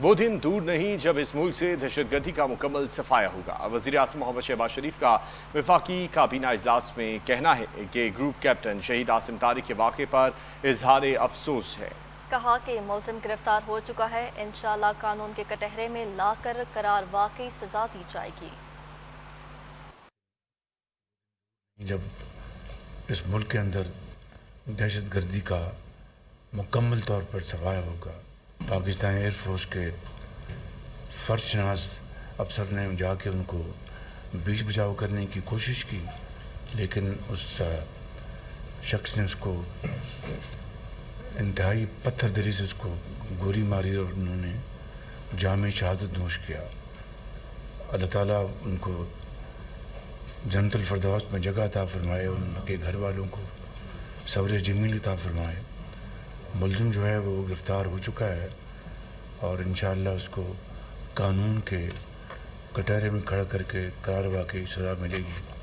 وہ دن دور نہیں جب اس ملک سے دہشت گردی کا مکمل صفایا ہوگا۔ وزیر اعظم محمد شہباز شریف کا وفاقی کابینہ اجلاس میں کہنا ہے کہ گروپ کیپٹن شہید عاصم طارق کے واقعے پر اظہار افسوس ہے۔ کہا کہ ملزم گرفتار ہو چکا ہے، انشاءاللہ قانون کے کٹہرے میں لا کر قرار واقعی سزا دی جائے گی۔ جب اس ملک کے اندر دہشت گردی کا مکمل طور پر صفایا ہوگا، پاکستان ایئر فورس کے فرض شناس افسر نے جا کے ان کو بیچ بچاؤ کرنے کی کوشش کی، لیکن اس شخص نے اس کو انتہائی پتھر دری سے اس کو گولی ماری اور انہوں نے جام شہادت نوش کیا۔ اللہ تعالیٰ ان کو جنت الفردوس میں جگہ عطا فرمائے، ان کے گھر والوں کو صبر جمیل عطا فرمائے۔ ملزم جو ہے وہ گرفتار ہو چکا ہے اور انشاءاللہ اس کو قانون کے کٹہرے میں کھڑا کر کے قرار واقعی سزا ملے گی۔